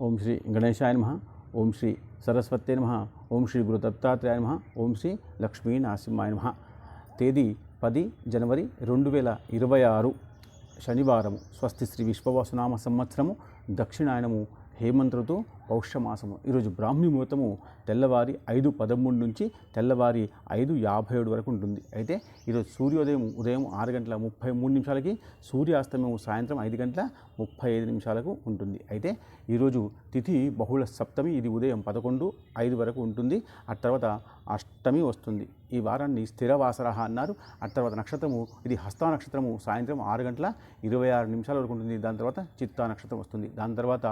ఓం శ్రీ గణేశాయ నమః. ఓం శ్రీ సరస్వతే నమః. ఓం శ్రీ గురు దత్తాత్రేయాయ నమః. ఓం శ్రీ లక్ష్మీ నరసింహాయ నమః. తేదీ 10 జనవరి 2026 శనివారము. స్వస్తి శ్రీ విశ్వవసునామ సంవత్సరము దక్షిణాయనము హేమంత ఋతువు పౌష్యమాసము. ఈరోజు బ్రాహ్మీ ముహూర్తము తెల్లవారి 5:13 నుంచి తెల్లవారి 5:57 వరకు ఉంటుంది. అయితే ఈరోజు సూర్యోదయం ఉదయం 6:33 సూర్యాస్తమయం సాయంత్రం 5:35 ఉంటుంది. అయితే ఈరోజు తిథి బహుళ సప్తమి, ఇది ఉదయం 11:05 వరకు ఉంటుంది. ఆ తర్వాత అష్టమి వస్తుంది. ఈ వారాన్ని స్థిరవాసర అన్నారు. ఆ తర్వాత నక్షత్రము ఇది హస్త నక్షత్రము సాయంత్రం 6:26 వరకు ఉంటుంది. దాని తర్వాత చిత్తా నక్షత్రం వస్తుంది. దాని తర్వాత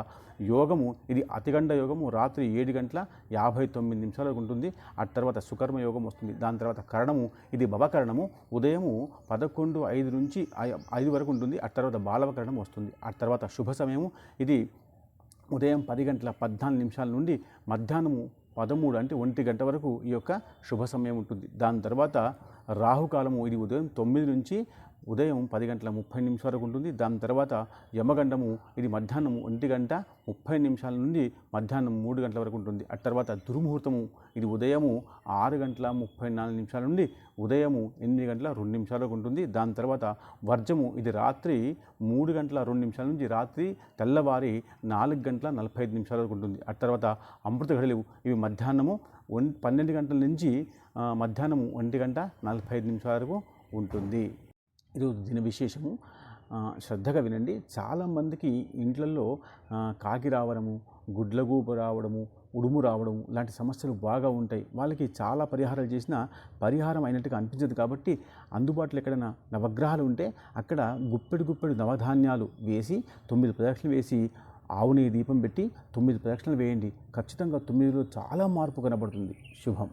యోగము ఇది అతిగండ యోగము రాత్రి 7:59 వరకు ఉంటుంది. ఆ తర్వాత సుకర్మ యోగం వస్తుంది. దాని తర్వాత కరణము ఇది భవకరణము ఉదయము 11:05 నుంచి 5 వరకు ఉంటుంది. ఆ తర్వాత బాలవకరణం వస్తుంది. ఆ తర్వాత శుభ సమయము ఇది ఉదయం 10:14 నుండి మధ్యాహ్నము 13 అంటే 1 గంట వరకు ఈ యొక్క శుభ సమయం ఉంటుంది. దాని తర్వాత రాహుకాలము ఇది ఉదయం 9 నుంచి ఉదయం 10:30 వరకు ఉంటుంది. దాని తర్వాత యమగండము ఇది మధ్యాహ్నం 1:30 నుండి మధ్యాహ్నం 3 గంటల వరకు ఉంటుంది. ఆ తర్వాత దుర్ముహూర్తము ఇది ఉదయము 6:34 నుండి ఉదయము 8:02 వరకు ఉంటుంది. దాని తర్వాత వర్జము ఇది రాత్రి 3:02 నుంచి రాత్రి తెల్లవారి 4:45 వరకు ఉంటుంది. ఆ తర్వాత అమృత ఘడియలు ఇవి మధ్యాహ్నము 12 గంటల నుంచి మధ్యాహ్నం 1:45 వరకు ఉంటుంది. ఈరోజు దిన విశేషము శ్రద్ధగా వినండి. చాలామందికి ఇంట్లలో కాకి రావడము, గుడ్లగూబ రావడము, ఉడుము రావడము లాంటి సమస్యలు బాగా ఉంటాయి. వాళ్ళకి చాలా పరిహారాలు చేసినా పరిహారం అయినట్టుగా అనిపించదు. కాబట్టి అందుబాటులో ఎక్కడైనా నవగ్రహాలు ఉంటే అక్కడ గుప్పెడు నవధాన్యాలు వేసి 9 ప్రదక్షిణలు వేసి ఆవు నెయ్యి దీపం పెట్టి 9 ప్రదక్షిణలు వేయండి. ఖచ్చితంగా 9లో చాలా మార్పు కనబడుతుంది. శుభం.